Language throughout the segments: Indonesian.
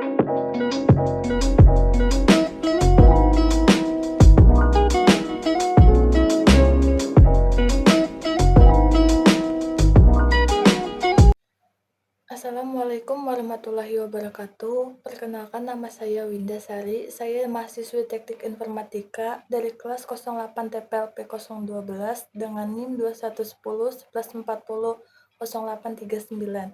Assalamualaikum warahmatullahi wabarakatuh. Perkenalkan, nama saya Winda Sari. Saya mahasiswi Teknik Informatika dari kelas 08 TPLP 012 dengan NIM 211011400839.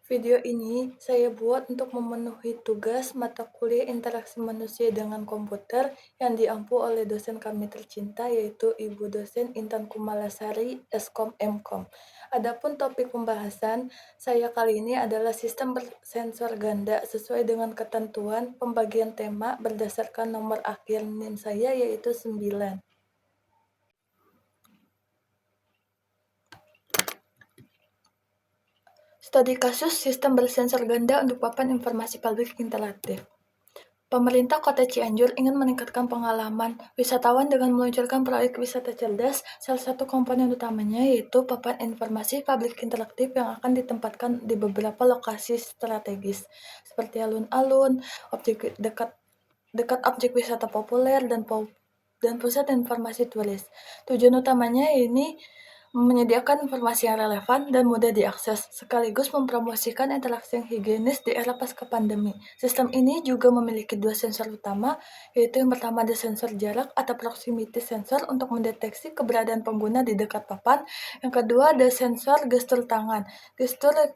Video ini saya buat untuk memenuhi tugas mata kuliah interaksi manusia dengan komputer yang diampu oleh dosen kami tercinta, yaitu Ibu dosen Intan Kumalasari, Eskom Mkom. Adapun topik pembahasan saya kali ini adalah sistem bersensor ganda sesuai dengan ketentuan pembagian tema berdasarkan nomor akhir NIM saya, yaitu 9. Studi kasus sistem bersensor ganda untuk papan informasi publik interaktif. Pemerintah Kota Cianjur ingin meningkatkan pengalaman wisatawan dengan meluncurkan proyek wisata cerdas. Salah satu komponen utamanya yaitu papan informasi publik interaktif yang akan ditempatkan di beberapa lokasi strategis seperti alun-alun, dekat objek wisata populer, dan pusat informasi turis. Tujuan utamanya ini menyediakan informasi yang relevan dan mudah diakses, sekaligus mempromosikan interaksi yang higienis di era pasca pandemi. Sistem ini juga memiliki dua sensor utama, yaitu yang pertama ada sensor jarak atau proximity sensor untuk mendeteksi keberadaan pengguna di dekat papan. Yang kedua ada sensor gestur tangan, gesture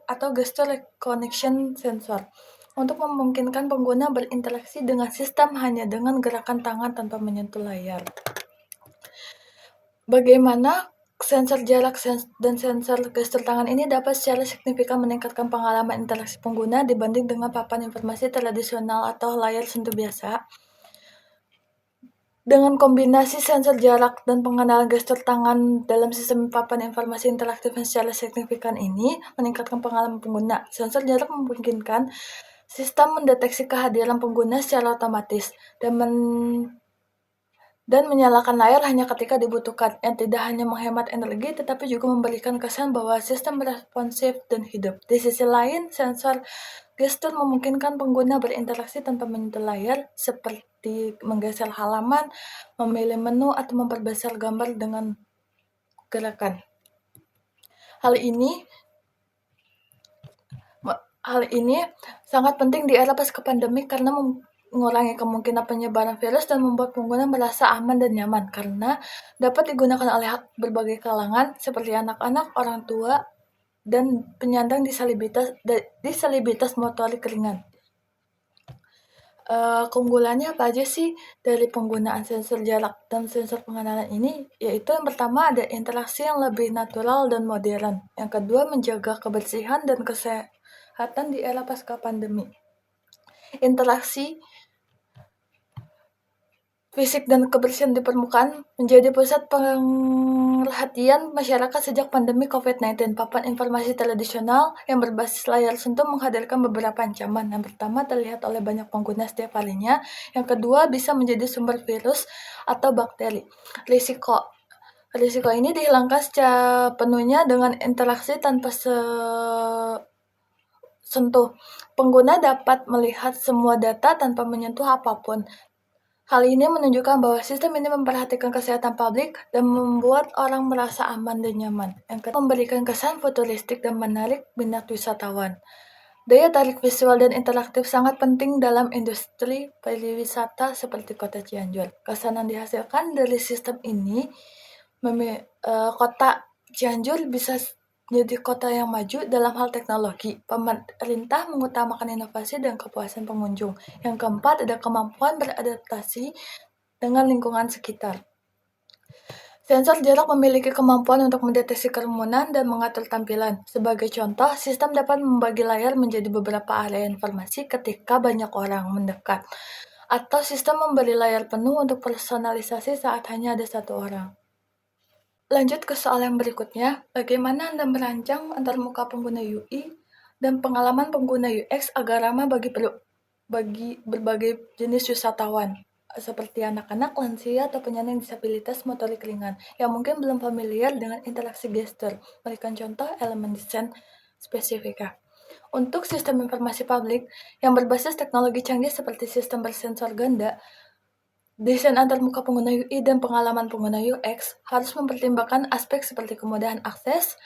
recognition sensor, untuk memungkinkan pengguna berinteraksi dengan sistem hanya dengan gerakan tangan tanpa menyentuh layar. Bagaimana sensor jarak dan sensor gestur tangan ini dapat secara signifikan meningkatkan pengalaman interaksi pengguna dibanding dengan papan informasi tradisional atau layar sentuh biasa? Dengan kombinasi sensor jarak dan pengenalan gestur tangan dalam sistem papan informasi interaktif yang secara signifikan ini meningkatkan pengalaman pengguna. Sensor jarak memungkinkan sistem mendeteksi kehadiran pengguna secara otomatis dan menyalakan layar hanya ketika dibutuhkan, yang tidak hanya menghemat energi tetapi juga memberikan kesan bahwa sistem responsif dan hidup. Di sisi lain, sensor gestur memungkinkan pengguna berinteraksi tanpa menyentuh layar, seperti menggeser halaman, memilih menu, atau memperbesar gambar dengan gerakan. Hal ini sangat penting di era pasca pandemi karena mengurangi kemungkinan penyebaran virus dan membuat pengguna merasa aman dan nyaman karena dapat digunakan oleh berbagai kalangan seperti anak-anak, orang tua, dan penyandang disabilitas motorik ringan. Keunggulannya apa aja sih dari penggunaan sensor jarak dan sensor pengenalan ini? Yaitu yang pertama ada interaksi yang lebih natural dan modern. Yang kedua menjaga kebersihan dan kesehatan di era pasca pandemi. Interaksi fisik dan kebersihan di permukaan menjadi pusat perhatian masyarakat sejak pandemi COVID-19. Papan informasi tradisional yang berbasis layar sentuh menghadirkan beberapa ancaman. Yang pertama, terlihat oleh banyak pengguna setiap harinya. Yang kedua, bisa menjadi sumber virus atau bakteri. Risiko ini dihilangkan secara penuhnya dengan interaksi tanpa sentuh. Pengguna dapat melihat semua data tanpa menyentuh apapun. Hal ini menunjukkan bahwa sistem ini memperhatikan kesehatan publik dan membuat orang merasa aman dan nyaman. Yang kedua, memberikan kesan futuristik dan menarik minat wisatawan. Daya tarik visual dan interaktif sangat penting dalam industri pariwisata seperti Kota Cianjur. Kesan yang dihasilkan dari sistem ini, Kota Cianjur bisa menjadi kota yang maju dalam hal teknologi. Pemerintah mengutamakan inovasi dan kepuasan pengunjung. Yang keempat, ada kemampuan beradaptasi dengan lingkungan sekitar. Sensor jarak memiliki kemampuan untuk mendeteksi kerumunan dan mengatur tampilan. Sebagai contoh, sistem dapat membagi layar menjadi beberapa area informasi ketika banyak orang mendekat. Atau sistem memberi layar penuh untuk personalisasi saat hanya ada satu orang. Lanjut ke soal yang berikutnya, bagaimana Anda merancang antarmuka pengguna UI dan pengalaman pengguna UX agar ramah bagi berbagai jenis wisatawan, seperti anak-anak, lansia, atau penyandang disabilitas motorik ringan yang mungkin belum familiar dengan interaksi gestur. Berikan contoh elemen desain spesifika. Untuk sistem informasi publik yang berbasis teknologi canggih seperti sistem bersensor ganda, desain antarmuka pengguna UI dan pengalaman pengguna UX harus mempertimbangkan aspek seperti kemudahan akses,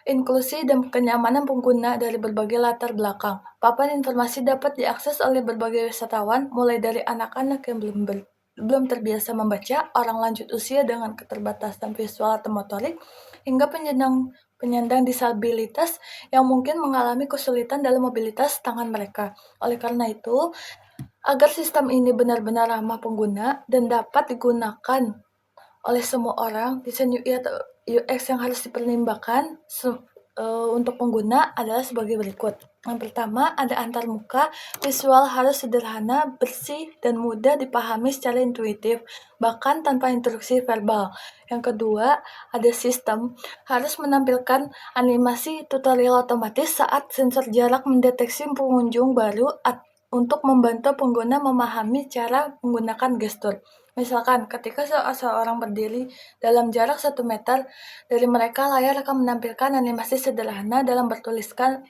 inklusi, dan kenyamanan pengguna dari berbagai latar belakang. Papan informasi dapat diakses oleh berbagai wisatawan, mulai dari anak-anak yang belum terbiasa membaca, orang lanjut usia dengan keterbatasan visual atau motorik, hingga penyandang disabilitas yang mungkin mengalami kesulitan dalam mobilitas tangan mereka. Oleh karena itu, agar sistem ini benar-benar ramah pengguna dan dapat digunakan oleh semua orang, desain UI atau UX yang harus dipertimbangkan untuk pengguna adalah sebagai berikut. Yang pertama, ada antarmuka, visual harus sederhana, bersih, dan mudah dipahami secara intuitif, bahkan tanpa instruksi verbal. Yang kedua, ada sistem, harus menampilkan animasi tutorial otomatis saat sensor jarak mendeteksi pengunjung baru untuk membantu pengguna memahami cara menggunakan gestur. Misalkan, ketika seorang berdiri dalam jarak 1 meter dari mereka, layar akan menampilkan animasi sederhana dalam bertuliskan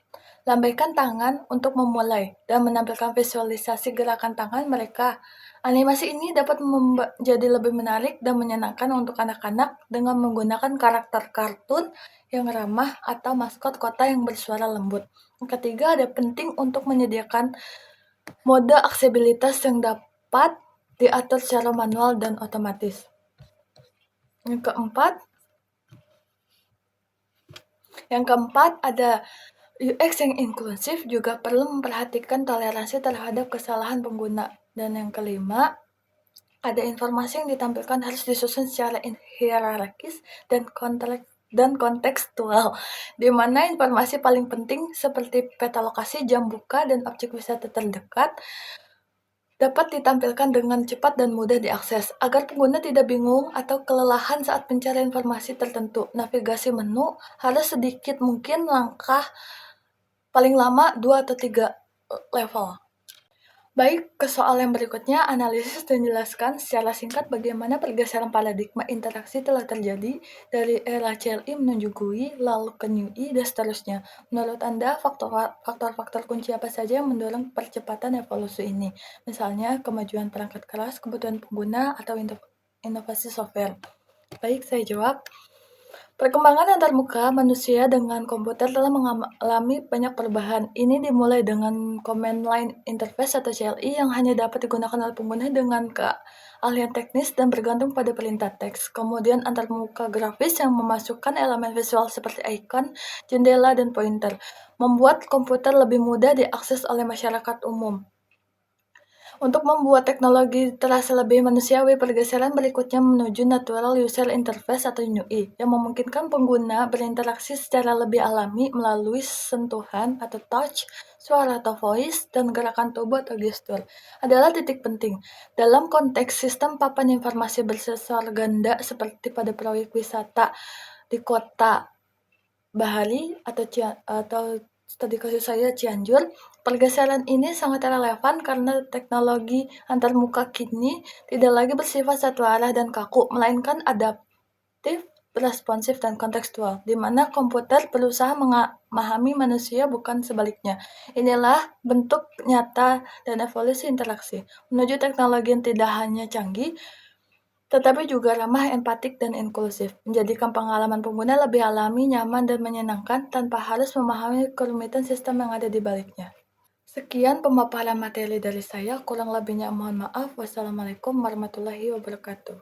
lambaikan tangan untuk memulai dan menampilkan visualisasi gerakan tangan mereka. Animasi ini dapat menjadi lebih menarik dan menyenangkan untuk anak-anak dengan menggunakan karakter kartun yang ramah atau maskot kota yang bersuara lembut. Yang ketiga, ada penting untuk menyediakan mode aksesibilitas yang dapat diatur secara manual dan otomatis. Yang keempat ada UX yang inklusif juga perlu memperhatikan toleransi terhadap kesalahan pengguna. Dan yang kelima, ada informasi yang ditampilkan harus disusun secara hierarkis dan kontekstual, di mana informasi paling penting seperti peta lokasi, jam buka, dan objek wisata terdekat dapat ditampilkan dengan cepat dan mudah diakses, agar pengguna tidak bingung atau kelelahan saat mencari informasi tertentu. Navigasi menu harus sedikit mungkin langkah, paling lama 2 atau 3 level. Baik, ke soal yang berikutnya, analisis dan jelaskan secara singkat bagaimana pergeseran paradigma interaksi telah terjadi dari era CLI menuju GUI, lalu ke NUI, dan seterusnya. Menurut Anda, faktor-faktor kunci apa saja yang mendorong percepatan evolusi ini? Misalnya, kemajuan perangkat keras, kebutuhan pengguna, atau inovasi software. Baik, saya jawab. Perkembangan antarmuka manusia dengan komputer telah mengalami banyak perubahan. Ini dimulai dengan Command Line Interface atau CLI yang hanya dapat digunakan oleh pengguna dengan keahlian teknis dan bergantung pada perintah teks. Kemudian antarmuka grafis yang memasukkan elemen visual seperti icon, jendela, dan pointer, membuat komputer lebih mudah diakses oleh masyarakat umum. Untuk membuat teknologi terasa lebih manusiawi, pergeseran berikutnya menuju Natural User Interface atau NUI, yang memungkinkan pengguna berinteraksi secara lebih alami melalui sentuhan atau touch, suara atau voice, dan gerakan tubuh atau gestur. Adalah titik penting dalam konteks sistem papan informasi bersensor ganda seperti pada proyek wisata di kota Bahari atau studi kasus saya Cianjur. Pergeseran ini sangat relevan karena teknologi antarmuka kini tidak lagi bersifat satu arah dan kaku, melainkan adaptif, responsif, dan kontekstual, di mana komputer berusaha memahami manusia bukan sebaliknya. Inilah bentuk nyata dan evolusi interaksi menuju teknologi yang tidak hanya canggih, tetapi juga ramah, empatik, dan inklusif, menjadikan pengalaman pengguna lebih alami, nyaman, dan menyenangkan tanpa harus memahami kerumitan sistem yang ada di baliknya. Sekian pemaparan materi dari saya, kurang lebihnya mohon maaf. Wassalamualaikum warahmatullahi wabarakatuh.